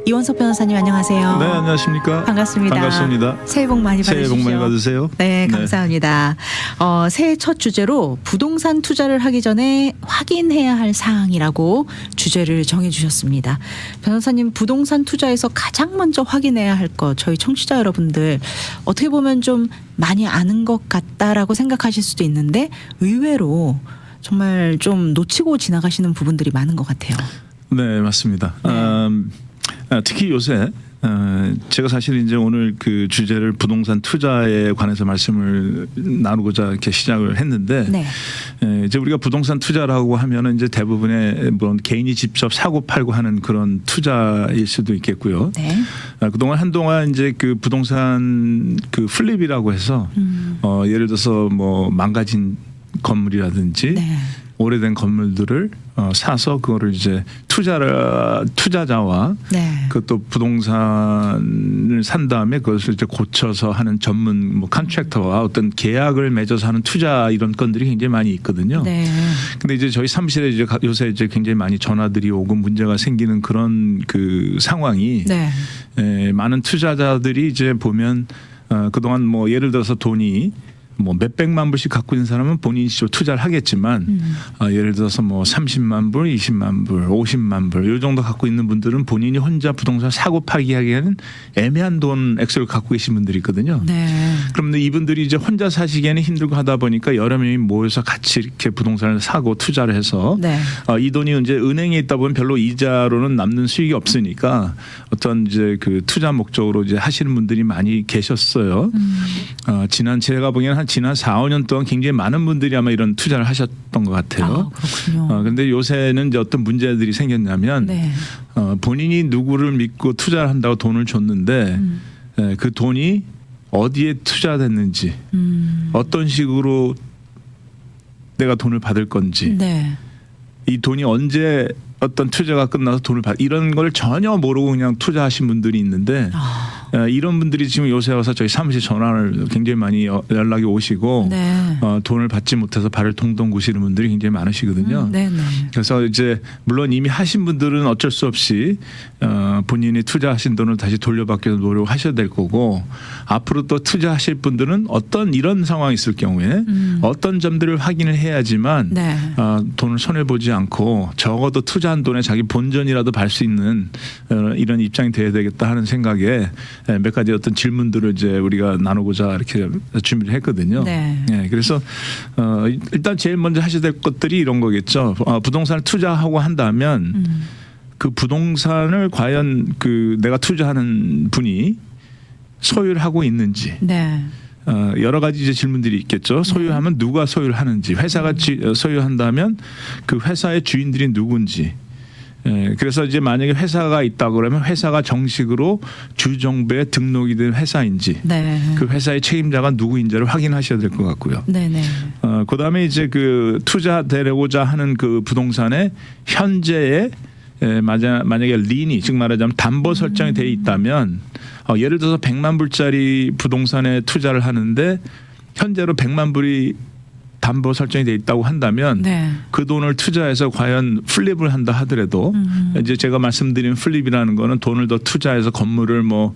이원석 변호사님 안녕하세요. 네, 안녕하십니까. 반갑습니다. 반갑습니다. 새해 복 많이 받으십시오. 새해 복 많이 받으세요. 네, 감사합니다. 새해 첫 주제로 부동산 투자를 하기 전에 확인해야 할 사항이라고 주제를 정해주셨습니다. 변호사님, 부동산 투자에서 가장 먼저 확인해야 할 것, 저희 청취자 여러분들 어떻게 보면 좀 많이 아는 것 같다라고 생각하실 수도 있는데 의외로 정말 좀 놓치고 지나가시는 부분들이 많은 것 같아요. 네, 맞습니다. 특히 요새 제가 사실 이제 오늘 그 주제를 부동산 투자에 관해서 말씀을 나누고자 이렇게 시작을 했는데 네. 이제 우리가 부동산 투자라고 하면은 이제 대부분의 물론 개인이 직접 사고 팔고 하는 그런 투자일 수도 있겠고요. 네. 그동안 한동안 이제 그 부동산 그 플립이라고 해서 예를 들어서 뭐 망가진 건물이라든지 네. 오래된 건물들을 사서 그거를 이제 투자자와 네. 그것도 부동산을 산 다음에 그것을 이제 고쳐서 하는 전문 뭐 컨트랙터와 어떤 계약을 맺어서 하는 투자 이런 건들이 굉장히 많이 있거든요. 네. 근데 이제 저희 사무실에 이제 요새 이제 굉장히 많이 전화들이 오고 문제가 생기는 그런 그 상황이 네. 많은 투자자들이 이제 보면 그동안 뭐 예를 들어서 돈이 뭐 몇백만 불씩 갖고 있는 사람은 본인이 직접 투자를 하겠지만 예를 들어서 뭐 30만 불, 20만 불, 50만 불 이 정도 갖고 있는 분들은 본인이 혼자 부동산 사고 팔기 하기에는 애매한 돈 액수를 갖고 계신 분들이 있거든요. 네. 그런데 이분들이 이제 혼자 사시기에는 힘들고 하다 보니까 여러 명이 모여서 같이 이렇게 부동산을 사고 투자를 해서 네. 이 돈이 이제 은행에 있다 보면 별로 이자로는 남는 수익이 없으니까 어떤 이제 그 투자 목적으로 이제 하시는 분들이 많이 계셨어요. 제가 보기에는 지난 4, 5년 동안 굉장히 많은 분들이 아마 이런 투자를 하셨던 것 같아요. 그렇군요. 그런데 요새는 이제 어떤 문제들이 생겼냐면 네. 본인이 누구를 믿고 투자를 한다고 돈을 줬는데 그 돈이 어디에 투자됐는지 어떤 식으로 내가 돈을 받을 건지 네. 이 돈이 언제 어떤 투자가 끝나서 돈을 이런 걸 전혀 모르고 그냥 투자하신 분들이 있는데 이런 분들이 지금 요새 와서 저희 사무실 전화를 굉장히 많이 연락이 오시고 네. 돈을 받지 못해서 발을 동동 구시는 분들이 굉장히 많으시거든요. 네. 네. 그래서 이제 물론 이미 하신 분들은 어쩔 수 없이 본인이 투자하신 돈을 다시 돌려받기 위해서 노력하셔야 될 거고 앞으로 또 투자하실 분들은 어떤 이런 상황이 있을 경우에 어떤 점들을 확인을 해야지만 네. 돈을 손해 보지 않고 적어도 투자한 돈에 자기 본전이라도 발 수 있는 이런 입장이 돼야 되겠다 하는 생각에 몇 가지 어떤 질문들을 이제 우리가 나누고자 이렇게 준비를 했거든요. 네. 그래서 일단 제일 먼저 하셔야 될 것들이 이런 거겠죠. 부동산을 투자하고 한다면 그 부동산을 과연 그 내가 투자하는 분이 소유를 하고 있는지. 네. 여러 가지 이제 질문들이 있겠죠. 소유하면 누가 소유를 하는지, 회사가 소유한다면 그 회사의 주인들이 누군지. 그래서 이제 만약에 회사가 있다 그러면 회사가 정식으로 주정부에 등록이 된 회사인지, 네. 그 회사의 책임자가 누구인지를 확인하셔야 될 것 같고요. 네네. 그다음에 이제 그 투자되고자 하는 그 부동산의 현재의 만약에 린이 즉 말하자면 담보 설정이 돼 있다면 예를 들어서 100만 불짜리 부동산에 투자를 하는데 현재로 100만 불이 담보 설정이 돼 있다고 한다면 네. 그 돈을 투자해서 과연 플립을 한다 하더라도 이제 제가 말씀드린 플립이라는 거는 돈을 더 투자해서 건물을 뭐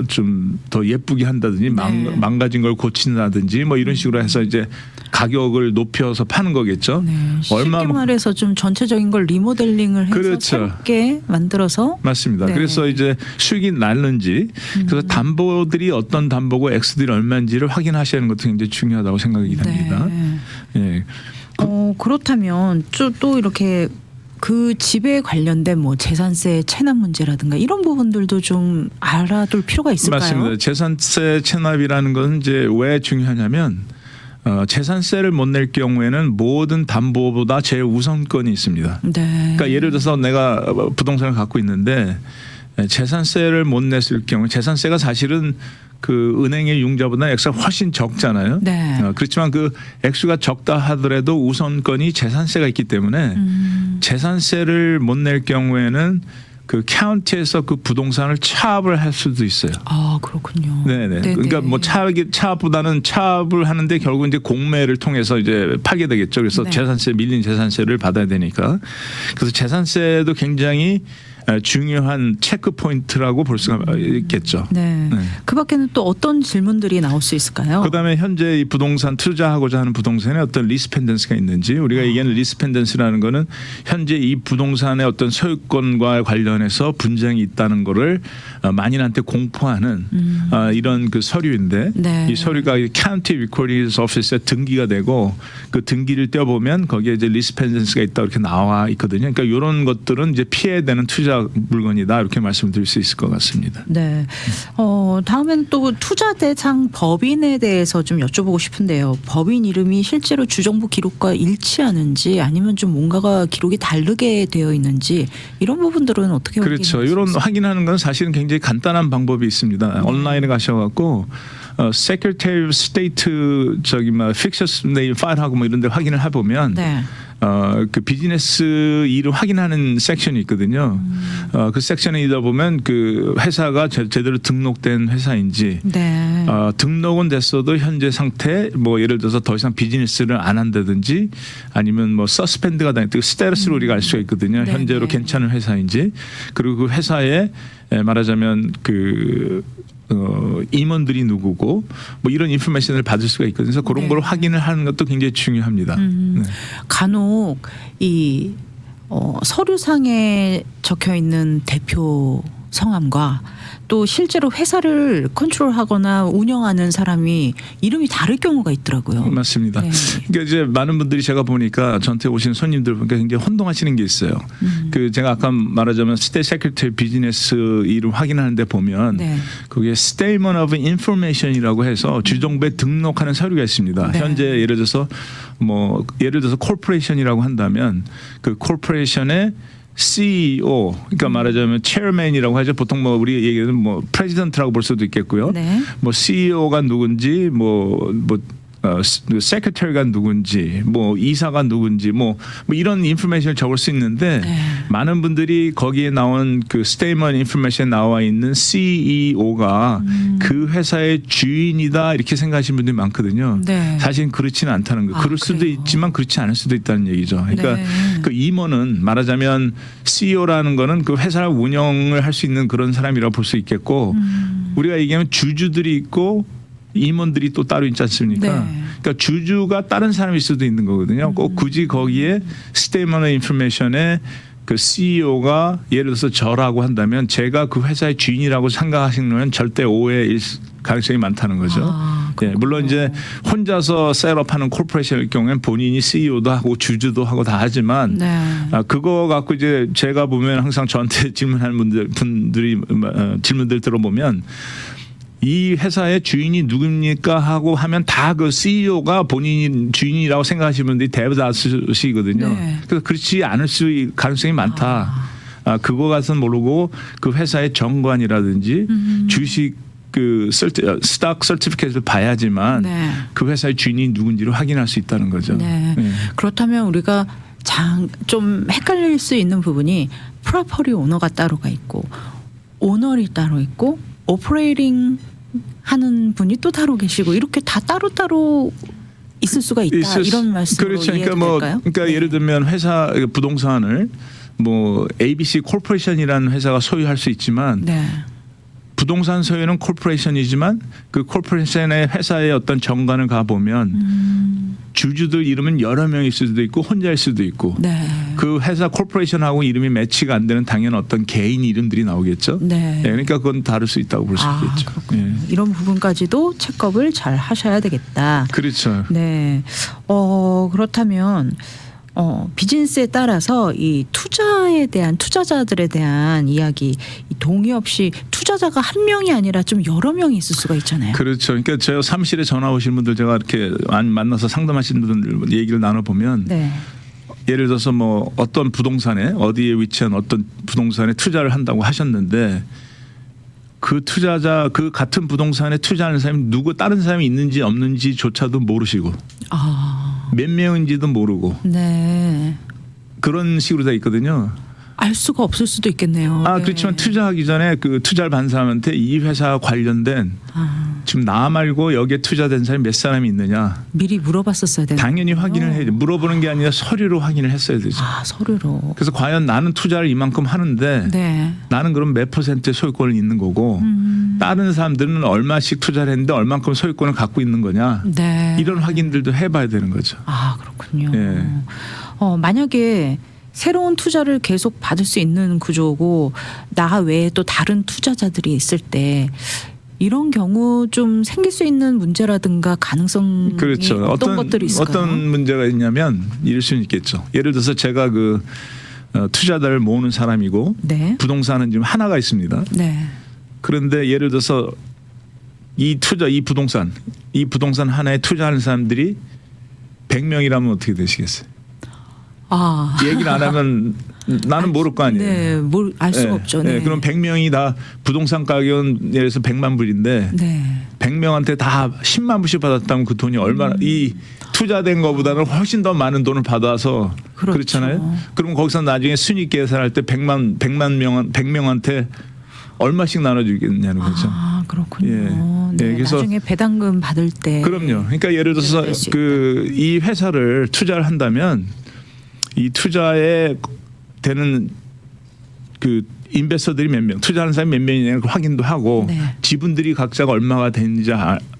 좀 더 예쁘게 한다든지 네. 망가진 걸 고친다든지 뭐 이런 식으로 해서 이제 가격을 높여서 파는 거겠죠. 네. 얼마 쉽게 말해서 좀 전체적인 걸 리모델링을 해서 그렇죠. 새롭게 만들어서 맞습니다. 네. 그래서 이제 수익이 날는지 그래서 담보들이 어떤 담보고 액수들이 얼마인지를 확인하시는 것도 굉장히 중요하다고 생각이 됩니다. 네. 예. 그렇다면 또 이렇게 그 집에 관련된 뭐 재산세 체납 문제라든가 이런 부분들도 좀 알아둘 필요가 있을까요? 맞습니다. 재산세 체납이라는 것은 이제 왜 중요하냐면 재산세를 못 낼 경우에는 모든 담보보다 제일 우선권이 있습니다. 네. 그러니까 예를 들어서 내가 부동산을 갖고 있는데 재산세를 못 냈을 경우 재산세가 사실은 그 은행의 융자보다 액수가 훨씬 적잖아요. 네. 그렇지만 그 액수가 적다 하더라도 우선권이 재산세가 있기 때문에 재산세를 못 낼 경우에는 그 카운티에서 그 부동산을 차압을 할 수도 있어요. 아, 그렇군요. 네네. 그러니까 뭐 차압보다는 차압을 하는데 결국 이제 공매를 통해서 이제 파게 되겠죠. 그래서 네. 재산세 밀린 재산세를 받아야 되니까. 그래서 재산세도 굉장히 중요한 체크 포인트라고 볼 수가 있겠죠. 네. 네. 그 밖에는 또 어떤 질문들이 나올 수 있을까요? 그다음에 현재 이 부동산 투자하고자 하는 부동산에 어떤 리스펜던스가 있는지 우리가 얘기하는 리스펜던스라는 거는 현재 이 부동산의 어떤 소유권과 관련해서 분쟁이 있다는 거를 만인한테 공포하는 이런 그 서류인데 네. 이 서류가 County Recorder's Office에 등기가 되고 그 등기를 떼어보면 거기에 이제 리스펜던스가 있다 이렇게 나와 있거든요. 그러니까 이런 것들은 이제 피해야 되는 투자 물건이다 이렇게 말씀드릴 수 있을 것 같습니다. 네. 다음에는 또 투자 대상 법인에 대해서 좀 여쭤보고 싶은데요. 법인 이름이 실제로 주정부 기록과 일치하는지 아니면 좀 뭔가가 기록이 다르게 되어 있는지 이런 부분들은 어떻게 그렇죠. 확인할 수 이런 있을까요? 확인하는 건 사실은 굉장히 간단한 방법이 있습니다. 온라인에 가셔갖고 Secretary of State 저기 뭐 Fixed Name File하고 뭐 이런 데 확인을 해보면 네. 그 비즈니스 이름 확인하는 섹션이 있거든요. 그 섹션에 있다 보면 그 회사가 제대로 등록된 회사인지 네. 등록은 됐어도 현재 상태 뭐 예를 들어서 더 이상 비즈니스를 안 한다든지 아니면 뭐 서스펜드가 당했다 스테러스로 우리가 알 수가 있거든요. 네, 현재로 네. 괜찮은 회사인지 그리고 그 회사에 말하자면 그 임원들이 누구고 뭐 이런 인포메이션을 받을 수가 있거든요. 그래서 그런 네. 걸 확인을 하는 것도 굉장히 중요합니다. 네. 간혹 이 서류상에 적혀 있는 대표 성함과 또 실제로 회사를 컨트롤하거나 운영하는 사람이 이름이 다를 경우가 있더라고요. 맞습니다. 네. 그러니까 이제 많은 분들이 제가 보니까 저한테 오시는 손님들 보니까 굉장히 혼동하시는 게 있어요. 그 제가 아까 말하자면 스테이트 세크리터리 비즈니스 이름 확인하는데 보면 네. 거기에 Statement of Information이라고 해서 주정부에 등록하는 서류가 있습니다. 네. 현재 예를 들어서 코퍼레이션이라고 한다면 그 코퍼레이션의 CEO, 그러니까 말하자면 체어맨이라고 하죠. 보통 뭐 우리 얘기하는 뭐 프레지던트라고 볼 수도 있겠고요. 네. 뭐 CEO가 누군지, 세크레터리가 누군지, 뭐 이사가 누군지, 뭐 이런 인포메이션을 적을 수 있는데 네. 많은 분들이 거기에 나온 그 스테이먼 인포메이션에 나와 있는 CEO가 그 회사의 주인이다 이렇게 생각하시는 분들이 많거든요. 네. 사실은 그렇지는 않다는 거. 그럴 수도 그래요? 있지만 그렇지 않을 수도 있다는 얘기죠. 그러니까 네. 그 임원은 말하자면 CEO라는 거는 그 회사를 운영을 할 수 있는 그런 사람이라고 볼 수 있겠고 우리가 얘기하면 주주들이 있고 임원들이 또 따로 있지 않습니까? 네. 그러니까 주주가 다른 사람일 수도 있는 거거든요. 꼭 굳이 거기에 스테이먼 인포메이션에 그 CEO가 예를 들어서 저라고 한다면 제가 그 회사의 주인이라고 생각하시는 절대 오해일 가능성이 많다는 거죠. 예, 물론 이제 혼자서 셋업하는 코퍼레이션일 경우에는 본인이 CEO도 하고 주주도 하고 다 하지만 네. 그거 갖고 이제 제가 보면 항상 저한테 질문하는 분들이 질문들 들어보면 이 회사의 주인이 누굽니까 하고 하면 다 그 CEO가 본인이 주인이라고 생각하시는 분들이 대다수시거든요. 네. 그래서 그렇지 않을 가능성이 많다. 그거 가서는 모르고 그 회사의 정관이라든지 주식 그 스탁 서티피케이트를 봐야지만 네. 그 회사의 주인이 누군지를 확인할 수 있다는 거죠. 네. 네. 그렇다면 우리가 좀 헷갈릴 수 있는 부분이 프로퍼리 오너가 따로가 있고 오너리 따로 있고 오퍼레이팅 하는 분이 또 따로 계시고 이렇게 다 따로따로 있을 수가 있다 이런 말씀으로 그렇죠. 이해해도 될까요? 그러니까 네. 예를 들면 회사 부동산을 뭐 ABC 코퍼레이션이라는 회사가 소유할 수 있지만 네. 부동산 소유는 코퍼레이션이지만 그 코퍼레이션의 회사의 어떤 정관을 가보면 주주들 이름은 여러 명일 수도 있고 혼자일 수도 있고 네. 그 회사 코퍼레이션하고 이름이 매치가 안 되는 당연 어떤 개인 이름들이 나오겠죠. 네. 그러니까 그건 다를 수 있다고 볼 수 있겠죠. 그렇군요. 예. 이런 부분까지도 체크업을 잘 하셔야 되겠다. 그렇죠. 네. 그렇다면 비즈니스에 따라서 이 투자자들에 대한 이야기, 이 동의 없이 투자자가 한 명이 아니라 좀 여러 명이 있을 수가 있잖아요. 그렇죠. 그러니까 제가 사무실에 전화 오신 분들 제가 이렇게 만나서 상담하시는 분들 얘기를 나눠보면 네. 예를 들어서 뭐 어떤 부동산에 어디에 위치한 어떤 부동산에 투자를 한다고 하셨는데 그 투자자 그 같은 부동산에 투자하는 사람이 다른 사람이 있는지 없는지조차도 모르시고 몇 명인지도 모르고 네. 그런 식으로 돼 있거든요. 알 수가 없을 수도 있겠네요. 네. 그렇지만 투자하기 전에 그 투자를 받은 사람한테 이 회사 관련된 지금 나 말고 여기에 투자된 사람이 몇 사람이 있느냐. 미리 물어봤었어야 되는. 당연히 확인을 해야 돼. 물어보는 게 아니라 서류로 확인을 했어야 되죠. 아, 서류로. 그래서 과연 나는 투자를 이만큼 하는데 네. 나는 그럼 몇 퍼센트의 소유권을 있는 거고 다른 사람들은 얼마씩 투자를 했는데 얼만큼 소유권을 갖고 있는 거냐. 네. 이런 확인들도 해봐야 되는 거죠. 아, 그렇군요. 예. 만약에 새로운 투자를 계속 받을 수 있는 구조고 나 외에 또 다른 투자자들이 있을 때 이런 경우 좀 생길 수 있는 문제라든가 가능성이 그렇죠. 어떤 것들이 있을까요? 어떤 문제가 있냐면 이럴 수는 있겠죠. 예를 들어서 제가 그 투자자를 모으는 사람이고 네. 부동산은 지금 하나가 있습니다. 네. 그런데 예를 들어서 이 부동산 하나에 투자하는 사람들이 100명이라면 어떻게 되시겠어요? 아. 얘기를 안 하면 나는 모를 거 아니에요. 네, 뭘 알 수가 없죠. 네. 그럼 100명이 다 부동산 가격은 예를 들어서 100만 불인데 네. 100명한테 다 10만 불씩 받았다면 그 돈이 얼마나 이 투자된 것보다는 훨씬 더 많은 돈을 받아서 그렇죠. 그렇잖아요. 그럼 거기서 나중에 순익 계산할 때 100명한테 얼마씩 나눠주겠냐는 거죠. 아, 그렇군요. 예. 네, 그래서 나중에 배당금 받을 때. 그럼요. 그러니까 예를 들어서 낼수 이 회사를 투자를 한다면 이 투자에 되는 그 인베스터들이 몇 명, 투자하는 사람이 몇 명이냐 확인도 하고 네. 지분들이 각자가 얼마가 되는지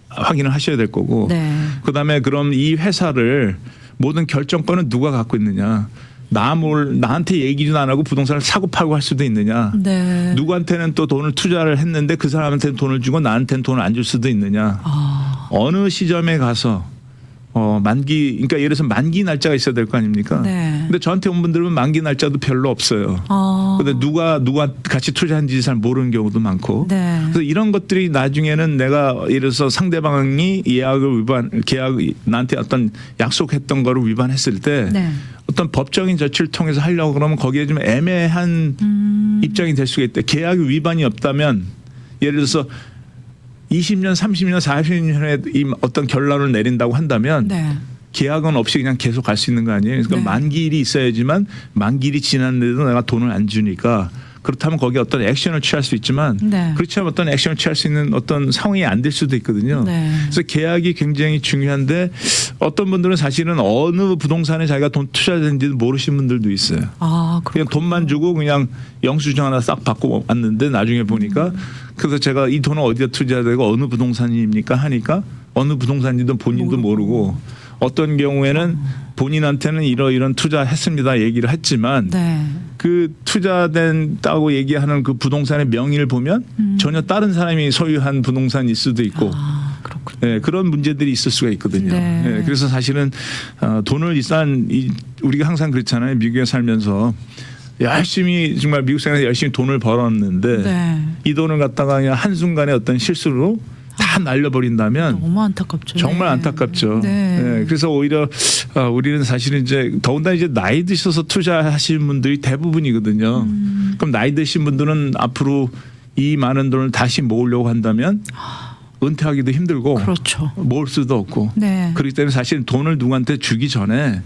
확인을 하셔야 될 거고 네. 그다음에 그럼 이 회사를 모든 결정권은 누가 갖고 있느냐. 나한테 얘기도 안 하고 부동산을 사고 팔고 할 수도 있느냐. 네. 누구한테는 또 돈을 투자를 했는데 그 사람한테는 돈을 주고 나한테는 돈을 안 줄 수도 있느냐. 아. 어느 시점에 가서 그러니까 예를 들어서 만기 날짜가 있어야 될 거 아닙니까? 네. 근데 저한테 온 분들은 만기 날짜도 별로 없어요. 아. 근데 누가 같이 투자한지 잘 모르는 경우도 많고. 네. 그래서 이런 것들이 나중에는 내가 예를 들어서 상대방이 계약 나한테 어떤 약속했던 거를 위반했을 때 네. 어떤 법적인 조치를 통해서 하려고 그러면 거기에 좀 애매한 입장이 될 수가 있다. 계약 위반이 없다면 예를 들어서 20년, 30년, 40년에 이 어떤 결론을 내린다고 한다면 네. 계약은 없이 그냥 계속 갈 수 있는 거 아니에요. 그러니까 네. 만기일이 있어야지만 만기일이 지났는데도 내가 돈을 안 주니까 그렇다면 거기에 어떤 액션을 취할 수 있지만 네. 그렇지 않으면 어떤 액션을 취할 수 있는 어떤 상황이 안 될 수도 있거든요. 네. 그래서 계약이 굉장히 중요한데 어떤 분들은 사실은 어느 부동산에 자기가 돈 투자했는지도 모르시는 분들도 있어요. 아, 그냥 돈만 주고 그냥 영수증 하나 싹 받고 왔는데 나중에 보니까 그래서 제가 이 돈을 어디다 투자되고 어느 부동산입니까 하니까 어느 부동산인지도 본인도 모르고 어떤 경우에는 본인한테는 이런 투자했습니다 얘기를 했지만 네. 그 투자된다고 얘기하는 그 부동산의 명의를 보면 전혀 다른 사람이 소유한 부동산일 수도 있고 아, 그렇군요. 네, 그런 문제들이 있을 수가 있거든요. 네. 네, 그래서 사실은 돈을 일단 우리가 항상 그렇잖아요. 미국에 살면서 열심히 정말 미국 생활에서 열심히 돈을 벌었는데 네. 이 돈을 갖다가 그냥 한순간에 어떤 실수로 다 날려버린다면 너무 안타깝죠. 정말 네. 안타깝죠. 네. 네, 그래서 오히려 우리는 사실은 이제 더군다나 이제 나이 드셔서 투자하시는 분들이 대부분이거든요. 그럼 나이 드신 분들은 앞으로 이 많은 돈을 다시 모으려고 한다면 은퇴하기도 힘들고 그렇죠. 모을 수도 없고 네. 그렇기 때문에 사실 돈을 누구한테 주기 전에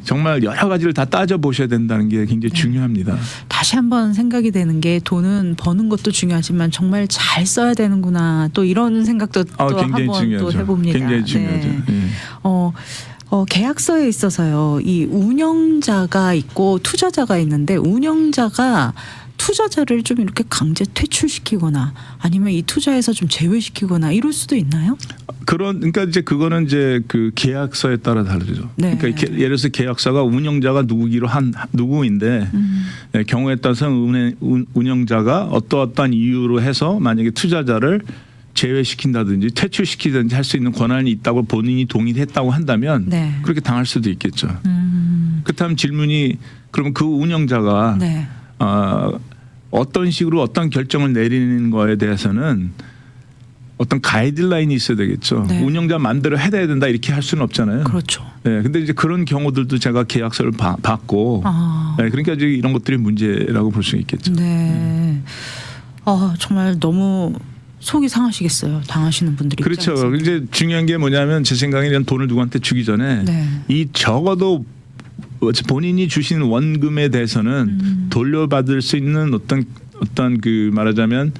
정말 여러 가지를 다 따져 보셔야 된다는 게 굉장히 중요합니다. 다시 한번 생각이 되는 게 돈은 버는 것도 중요하지만 정말 잘 써야 되는구나 또 이런 생각도 또 굉장히 한번 중요하죠. 또 해봅니다. 굉장히 중요하죠. 네. 예. 계약서에 있어서요. 이 운영자가 있고 투자자가 있는데 운영자가 투자자를 좀 이렇게 강제 퇴출시키거나 아니면 이 투자에서 좀 제외시키거나 이럴 수도 있나요? 그러니까 이제 그거는 이제 그 계약서에 따라 다르죠. 네. 그러니까 예를 들어서 계약서가 운영자가 누구인데 경우에 따라서는 운영자가 어떠한 이유로 해서 만약에 투자자를 제외시킨다든지 퇴출시키든지 할 수 있는 권한이 있다고 본인이 동의했다고 한다면 네. 그렇게 당할 수도 있겠죠. 그렇다면 질문이 그러면 그 운영자가 네. 어떤 식으로 어떤 결정을 내리는 거에 대해서는 어떤 가이드라인이 있어야 되겠죠. 네. 운영자 마음대로 해야 된다 이렇게 할 수는 없잖아요. 그렇죠. 네, 근데 이제 그런 경우들도 제가 계약서를 받고, 아. 네, 그러니까 이제 이런 것들이 문제라고 볼 수 있겠죠. 네. 정말 너무 속이 상하시겠어요. 당하시는 분들이. 그렇죠. 입장에서. 이제 중요한 게 뭐냐면 제 생각에 이런 돈을 누구한테 주기 전에 네. 이 적어도 본인이 주신 원금에 대해서는 돌려받을 수 있는 어떤 그 말하자면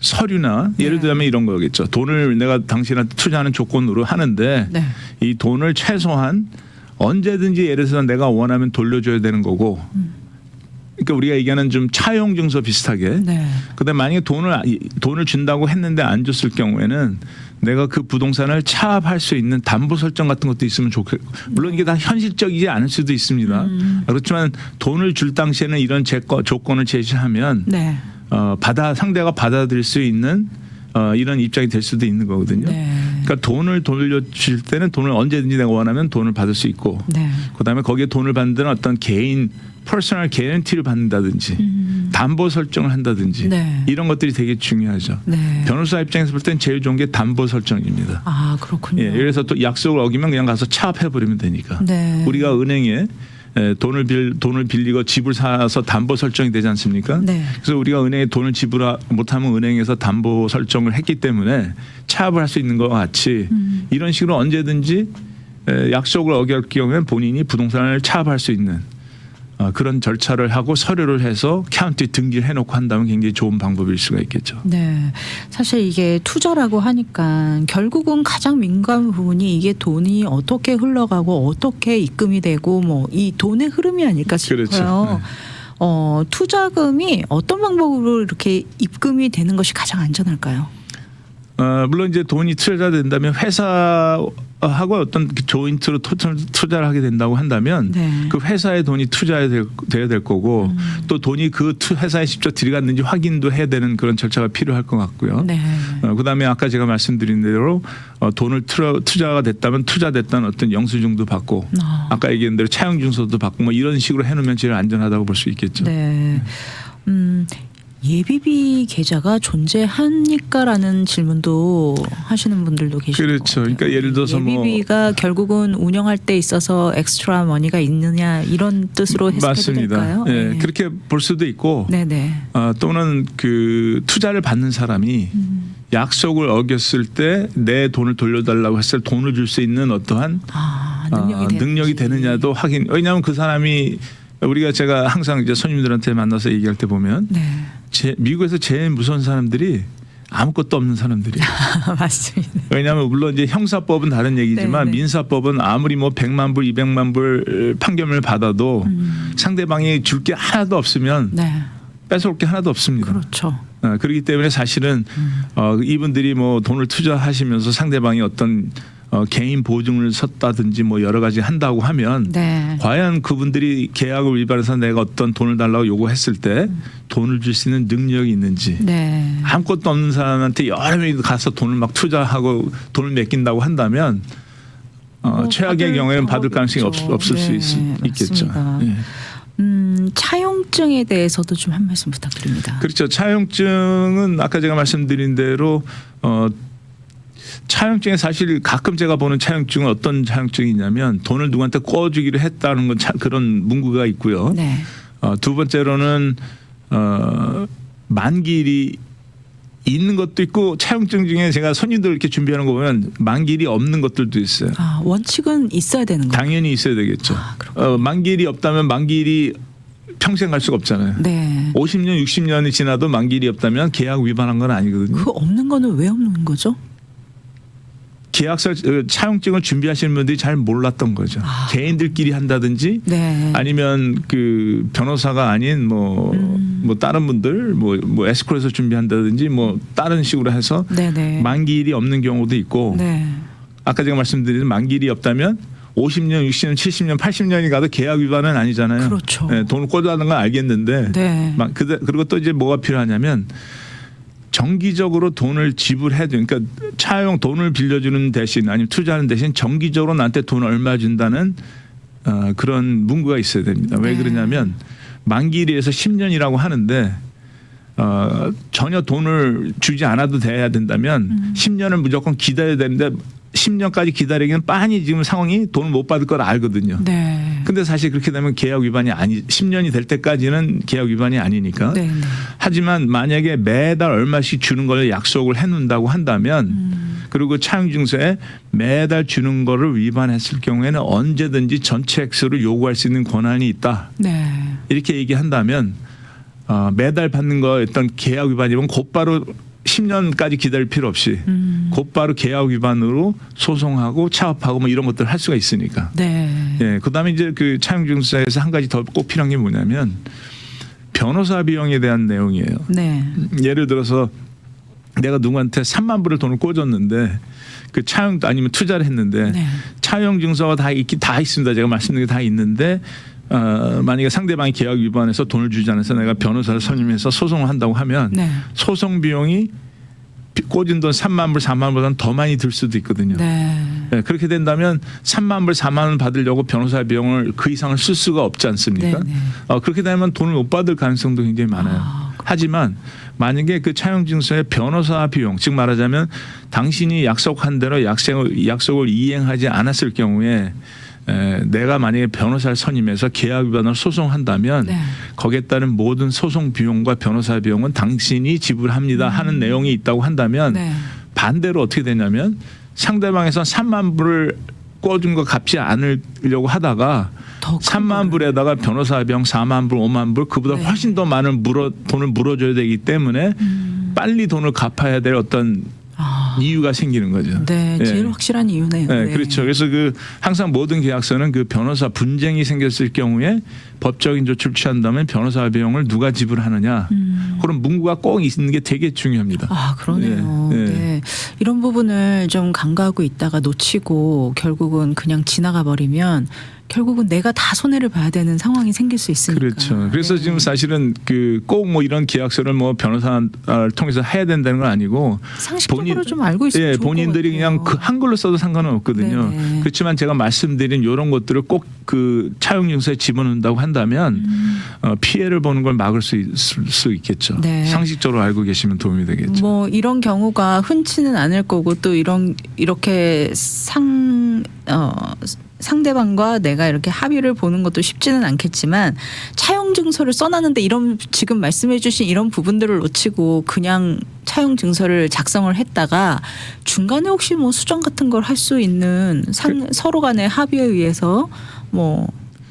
서류나 예를 들자면 이런 거겠죠. 돈을 내가 당신한테 투자하는 조건으로 하는데 네. 이 돈을 최소한 언제든지 예를 들어서 내가 원하면 돌려줘야 되는 거고. 그러니까 우리가 얘기하는 좀 차용 증서 비슷하게. 네. 그다음에 만약에 돈을 준다고 했는데 안 줬을 경우에는 내가 그 부동산을 차압할 수 있는 담보 설정 같은 것도 있으면 좋겠고 물론 이게 다 현실적이지 않을 수도 있습니다. 그렇지만 돈을 줄 당시에는 이런 조건을 제시하면 네. 상대가 받아들일 수 있는 이런 입장이 될 수도 있는 거거든요. 네. 그러니까 돈을 돌려줄 때는 돈을 언제든지 내가 원하면 돈을 받을 수 있고 네. 그다음에 거기에 돈을 받는 데는 어떤 개인 퍼스널 개런티를 받는다든지 담보 설정을 한다든지 네. 이런 것들이 되게 중요하죠. 네. 변호사 입장에서 볼 땐 제일 좋은 게 담보 설정입니다. 아, 그렇군요. 예, 그래서 또 약속을 어기면 그냥 가서 차압해 버리면 되니까. 네. 우리가 은행에 돈을 빌리고 집을 사서 담보 설정이 되지 않습니까? 네. 그래서 우리가 은행에 돈을 지불 못하면 은행에서 담보 설정을 했기 때문에 차압을 할 수 있는 것과 같이 이런 식으로 언제든지 약속을 어길 경우에 본인이 부동산을 차압할 수 있는 그런 절차를 하고 서류를 해서 카운티 등기를 해놓고 한다면 굉장히 좋은 방법일 수가 있겠죠. 네. 사실 이게 투자라고 하니까 결국은 가장 민감한 부분이 이게 돈이 어떻게 흘러가고 어떻게 입금이 되고 뭐 이 돈의 흐름이 아닐까 싶어요. 그렇죠. 네. 투자금이 어떤 방법으로 이렇게 입금이 되는 것이 가장 안전할까요? 물론 이제 돈이 투자가 된다면 회사하고 어떤 조인트로 투자를 하게 된다고 한다면 네. 그 회사에 돈이 투자해야 될 거고 또 돈이 그 회사에 직접 들어갔는지 확인도 해야 되는 그런 절차가 필요할 것 같고요. 네. 그다음에 아까 제가 말씀드린 대로 돈을 투자가 됐다면 투자됐다는 어떤 영수증도 받고 아까 얘기한 대로 차용 증서도 받고 뭐 이런 식으로 해놓으면 제일 안전하다고 볼 수 있겠죠. 네. 예비비 계좌가 존재합니까라는 질문도 하시는 분들도 계시고 그렇죠. 그러니까 예를 들어서 예비비가 결국은 운영할 때 있어서 엑스트라 머니가 있느냐 이런 뜻으로 해석해도 맞습니다. 될까요? 예, 네. 그렇게 볼 수도 있고 네네. 또는 그 투자를 받는 사람이 약속을 어겼을 때 내 돈을 돌려달라고 했을 때 돈을 줄 수 있는 어떠한 능력이 되느냐도 확인. 왜냐하면 그 사람이 제가 항상 이제 손님들한테 만나서 얘기할 때 보면 네. 미국에서 제일 무서운 사람들이 아무것도 없는 사람들이에요. 맞습니다. 왜냐하면 물론 이제 형사법은 다른 얘기지만 네, 네. 민사법은 아무리 뭐 100만 불, 200만 불 판결을 받아도 상대방이 줄 게 하나도 없으면 네. 뺏어올 게 하나도 없습니다. 그렇죠. 그렇기 때문에 사실은 이분들이 뭐 돈을 투자하시면서 상대방이 어떤 개인 보증을 섰다든지 뭐 여러 가지 한다고 하면 네. 과연 그분들이 계약을 위반해서 내가 어떤 돈을 달라고 요구했을 때 돈을 줄 수 있는 능력이 있는지 네. 아무것도 없는 사람한테 여러 명이 가서 돈을 막 투자하고 돈을 맡긴다고 한다면 최악의 경우에는 받을 가능성이 없을 네, 수 있겠죠. 맞습니다. 예. 차용증에 대해서도 좀 한 말씀 부탁드립니다. 그렇죠. 차용증은 아까 제가 말씀드린 대로 차용증에 사실 가끔 제가 보는 차용증은 어떤 차용증이냐면 돈을 누구한테 꿔주기로 했다는 건 그런 문구가 있고요. 네. 두 번째로는 만기일이 있는 것도 있고 차용증 중에 제가 손님들 이렇게 준비하는 거 보면 만기일이 없는 것들도 있어요. 원칙은 있어야 되는 거예요. 당연히 있어야 되겠죠. 만기일이 없다면 만기일이 평생 갈 수가 없잖아요. 네. 50년, 60년이 지나도 만기일이 없다면 계약 위반한 건 아니거든요. 그 없는 거는 왜 없는 거죠? 계약서 차용증을 준비하시는 분들이 잘 몰랐던 거죠. 개인들끼리 한다든지 네. 아니면 그 변호사가 아닌 뭐 다른 분들 뭐 에스코에서 준비한다든지 뭐 다른 식으로 해서 네네. 만기일이 없는 경우도 있고 네. 아까 제가 말씀드린 만기일이 없다면 50년, 60년, 70년, 80년이 가도 계약 위반은 아니잖아요. 그렇죠. 네, 돈을 꽂아는 건 알겠는데 네. 그리고 또 이제 뭐가 필요하냐면 정기적으로 돈을 지불해야 돼요. 그러니까 차용 돈을 빌려주는 대신 아니면 투자하는 대신 정기적으로 나한테 돈 얼마 준다는 그런 문구가 있어야 됩니다. 왜 그러냐면 만기일에서 10년이라고 하는데 전혀 돈을 주지 않아도 돼야 된다면 10년을 무조건 기다려야 되는데 10년까지 기다리기는 빤히 지금 상황이 돈을 못 받을 걸 알거든요. 네. 근데 사실 그렇게 되면 계약 위반이 10년이 될 때까지는 계약 위반이 아니니까. 네. 하지만 만약에 매달 얼마씩 주는 걸 약속을 해놓는다고 한다면 그리고 차용증서에 매달 주는 거를 위반했을 경우에는 언제든지 전체 액수를 요구할 수 있는 권한이 있다. 네. 이렇게 얘기한다면 매달 받는 거 어떤 계약 위반이면 곧바로 10년까지 기다릴 필요 없이 곧바로 계약 위반으로 소송하고 차업하고 뭐 이런 것들을 할 수가 있으니까. 네. 예, 그다음에 이제 그 차용증서에서 한 가지 더 꼭 필요한 게 뭐냐면 변호사 비용에 대한 내용이에요. 네. 예를 들어서 내가 누구한테 3만 불을 돈을 꽂았는데 그 차용 아니면 투자를 했는데 네. 차용 증서가 다 있습니다. 제가 말씀드린 게 다 있는데 만약에 상대방이 계약 위반해서 돈을 주지 않아서 내가 변호사를 선임해서 소송을 한다고 하면 네. 소송 비용이 꽂은 돈 3만 불, 4만 불보다는 더 많이 들 수도 있거든요. 네. 네, 그렇게 된다면 3만 불, 4만 원 받으려고 변호사 비용을 그 이상을 쓸 수가 없지 않습니까? 네, 네. 그렇게 되면 돈을 못 받을 가능성도 굉장히 많아요. 하지만 만약에 그 차용증서의 변호사 비용, 즉 말하자면 당신이 약속한 대로 약속을 이행하지 않았을 경우에 내가 만약에 변호사를 선임해서 계약 위반을 소송한다면 네. 거기에 따른 모든 소송 비용과 변호사 비용은 당신이 지불합니다 하는 내용이 있다고 한다면 네. 반대로 어떻게 되냐면 상대방에서 3만 불을 꿔준 거 갚지 않으려고 하다가 더 큰 3만 거를. 불에다가 변호사 비용 4만 불, 5만 불 그보다 네. 훨씬 더 많은 돈을 물어줘야 되기 때문에 빨리 돈을 갚아야 될 어떤 이유가 생기는 거죠. 네, 예. 제일 확실한 이유네요. 네, 그렇죠. 그래서 그 항상 모든 계약서는 그 변호사 분쟁이 생겼을 경우에 법적인 조치를 취한다면 변호사 비용을 누가 지불하느냐 그런 문구가 꼭 있는 게 되게 중요합니다. 아, 그러네요. 예, 예. 네. 이런 부분을 좀 간과하고 있다가 놓치고 결국은 그냥 지나가 버리면 결국은 내가 다 손해를 봐야 되는 상황이 생길 수 있으니까. 그렇죠. 그래서 네. 지금 사실은 그 꼭 뭐 이런 계약서를 뭐 변호사를 통해서 해야 된다는 건 아니고 상식적으로 좀 알고 있으면 예, 좋을 것 본인들이 같아요. 그냥 그 한글로 써도 상관은 없거든요. 네네. 그렇지만 제가 말씀드린 이런 것들을 꼭 그 차용증서에 집어넣는다고 한다면 피해를 보는 걸 막을 수 있겠죠. 네. 상식적으로 알고 계시면 도움이 되겠죠. 뭐 이런 경우가 흔치는 않을 거고 또 이렇게 상대방과 내가 이렇게 합의를 보는 것도 쉽지는 않겠지만 차용 증서를 써놨는데 이런 지금 말씀해주신 이런 부분들을 놓치고 그냥 차용 증서를 작성을 했다가 중간에 혹시 뭐 수정 같은 걸 할 수 있는 서로 간의 합의에 의해서 뭐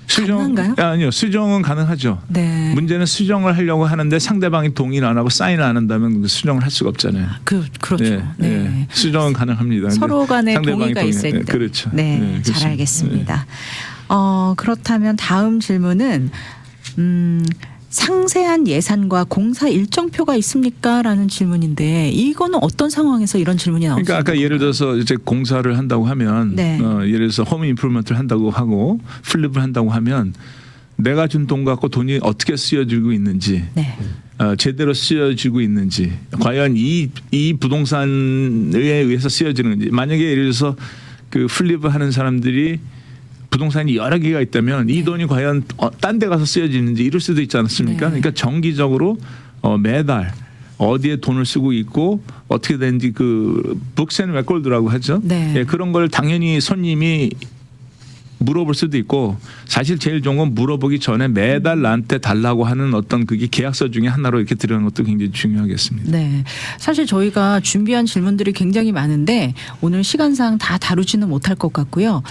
가능한가요? 아니요, 수정은 가능하죠. 네. 문제는 수정을 하려고 하는데 상대방이 동의를 안 하고 사인을 안 한다면 그 수정을 할 수가 없잖아요. 그렇죠. 예, 네. 예. 수정은 가능합니다. 서로 간에 상대방이 동의가 있을 때. 그렇죠. 네, 네, 잘 그렇습니다. 알겠습니다. 그렇다면 다음 질문은 상세한 예산과 공사 일정표가 있습니까? 라는 질문인데 이거는 어떤 상황에서 이런 질문이 나오죠? 그러니까 아까 예를 들어서 이제 공사를 한다고 하면 네. 예를 들어서 홈 인프루먼트를 한다고 하고 플립을 한다고 하면 내가 준 돈 갖고 돈이 어떻게 쓰여지고 있는지 네. 제대로 쓰여지고 있는지 과연 이 부동산에 의해서 쓰여지는지 만약에 예를 들어서 그 플립을 하는 사람들이 부동산이 여러 개가 있다면 이 돈이 과연 딴 데 가서 쓰여지는지 이럴 수도 있지 않습니까? 네. 그러니까 정기적으로 매달 어디에 돈을 쓰고 있고 어떻게 되는지 그 북스 앤 레코드라고 하죠. 네. 예, 그런 걸 당연히 손님이 물어볼 수도 있고 사실 제일 좋은 건 물어보기 전에 매달 나한테 달라고 하는 어떤 그게 계약서 중에 하나로 이렇게 들어가는 것도 굉장히 중요하겠습니다. 네. 사실 저희가 준비한 질문들이 굉장히 많은데 오늘 시간상 다 다루지는 못할 것 같고요.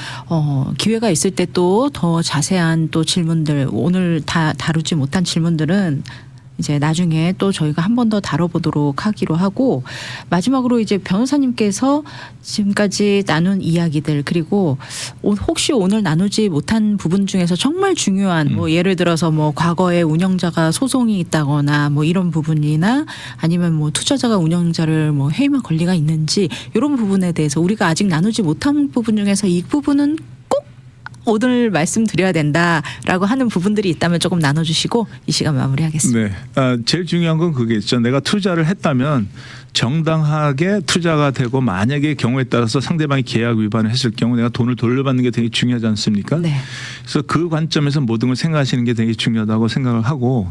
기회가 있을 때 또 더 자세한 또 질문들 오늘 다 다루지 못한 질문들은 이제 나중에 또 저희가 한 번 더 다뤄보도록 하기로 하고 마지막으로 이제 변호사님께서 지금까지 나눈 이야기들 그리고 혹시 오늘 나누지 못한 부분 중에서 정말 중요한 뭐 예를 들어서 뭐 과거에 운영자가 소송이 있다거나 뭐 이런 부분이나 아니면 뭐 투자자가 운영자를 뭐 해임할 권리가 있는지 이런 부분에 대해서 우리가 아직 나누지 못한 부분 중에서 이 부분은 오늘 말씀드려야 된다라고 하는 부분들이 있다면 조금 나눠주시고 이 시간 마무리하겠습니다. 네, 제일 중요한 건 그게 있죠. 내가 투자를 했다면 정당하게 투자가 되고 만약에 경우에 따라서 상대방이 계약 위반을 했을 경우 내가 돈을 돌려받는 게 되게 중요하지 않습니까? 네. 그래서 그 관점에서 모든 걸 생각하시는 게 되게 중요하다고 생각을 하고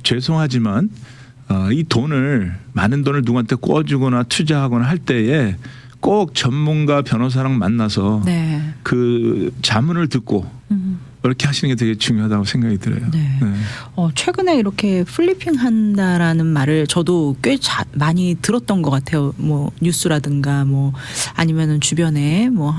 죄송하지만 이 돈을 많은 돈을 누구한테 꿔주거나 투자하거나 할 때에 꼭 전문가 변호사랑 만나서 네. 그 자문을 듣고 이렇게 하시는 게 되게 중요하다고 생각이 들어요. 네. 네. 최근에 이렇게 플리핑 한다라는 말을 저도 꽤 많이 들었던 것 같아요. 뭐 뉴스라든가 뭐 아니면은 주변에 뭐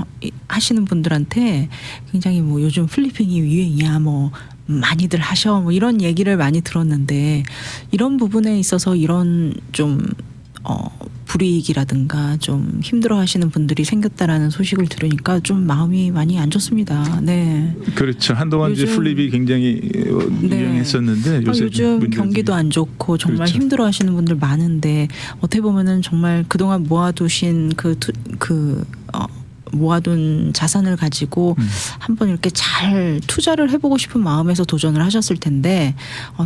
하시는 분들한테 굉장히 뭐 요즘 플리핑이 유행이야 뭐 많이들 하셔 뭐 이런 얘기를 많이 들었는데 이런 부분에 있어서 이런 좀 불이익이라든가 좀 힘들어하시는 분들이 생겼다라는 소식을 들으니까 좀 마음이 많이 안 좋습니다. 네. 그렇죠. 한동안 이제 요즘- 플립이 굉장히 유행했었는데 요새 요즘 경기도 안 좋고 정말 그렇죠. 힘들어하시는 분들 많은데 어떻게 보면은 정말 그동안 모아두신 모아둔 자산을 가지고 한번 이렇게 잘 투자를 해보고 싶은 마음에서 도전을 하셨을 텐데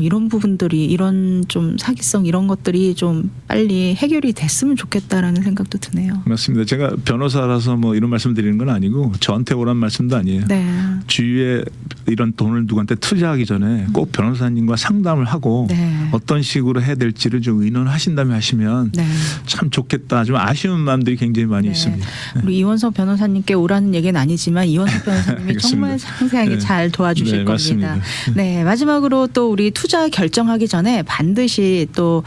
이런 부분들이 이런 좀 사기성 이런 것들이 좀 빨리 해결이 됐으면 좋겠다라는 생각도 드네요. 맞습니다. 제가 변호사라서 뭐 이런 말씀 드리는 건 아니고 저한테 오란 말씀도 아니에요. 네. 주위에 이런 돈을 누구한테 투자하기 전에 꼭 변호사님과 상담을 하고 네. 어떤 식으로 해야 될지를 좀 의논하신 다음에 하시면 네. 참 좋겠다. 좀 아쉬운 마음들이 굉장히 많이 네. 있습니다. 우리 이원석 변호사님께 오라는 얘기는 아니지만 이원석 변호사님이 알겠습니다. 정말 상세하게 네. 잘 도와주실 네, 겁니다. 맞습니다. 네, 마지막으로 또 우리 투자 결정하기 전에 반드시 또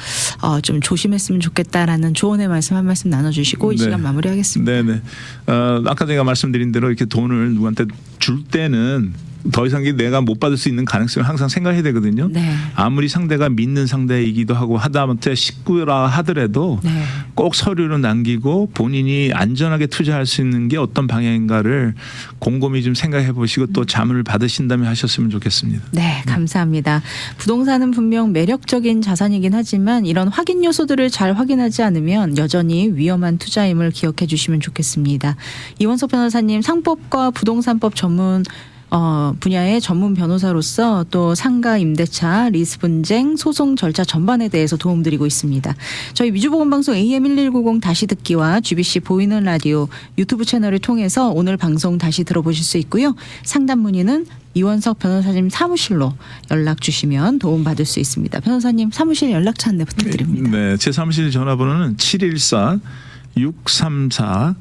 좀 조심했으면 좋겠다라는 조언의 말씀 한 말씀 나눠주시고 이 네. 시간 마무리하겠습니다. 네네. 아까 제가 말씀드린 대로 이렇게 돈을 누구한테 줄 때는 더 이상 이게 내가 못 받을 수 있는 가능성을 항상 생각해야 되거든요. 네. 아무리 상대가 믿는 상대이기도 하고 하다못해 식구라 하더라도 네. 꼭 서류로 남기고 본인이 안전하게 투자할 수 있는 게 어떤 방향인가를 곰곰이 좀 생각해 보시고 또 자문을 받으신 다음에 하셨으면 좋겠습니다. 네, 감사합니다. 부동산은 분명 매력적인 자산이긴 하지만 이런 확인 요소들을 잘 확인하지 않으면 여전히 위험한 투자임을 기억해 주시면 좋겠습니다. 이원석 변호사님 상법과 부동산법 전문 분야의 전문 변호사로서 또 상가 임대차, 리스 분쟁, 소송 절차 전반에 대해서 도움드리고 있습니다. 저희 위주보건방송 AM1190 다시 듣기와 GBC 보이는 라디오 유튜브 채널을 통해서 오늘 방송 다시 들어보실 수 있고요. 상담 문의는 이원석 변호사님 사무실로 연락 주시면 도움받을 수 있습니다. 변호사님 사무실 연락처 안내 부탁드립니다. 네, 제 사무실 전화번호는 714-634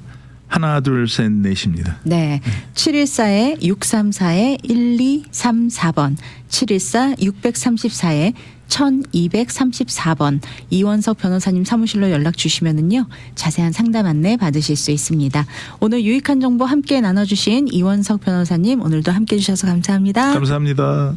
하나 둘 셋 넷입니다. 네, 714-634-1234번, 714-634-1234번 이원석 변호사님 사무실로 연락 주시면은요 자세한 상담 안내 받으실 수 있습니다. 오늘 유익한 정보 함께 나눠주신 이원석 변호사님 오늘도 함께 해주셔서 감사합니다. 감사합니다.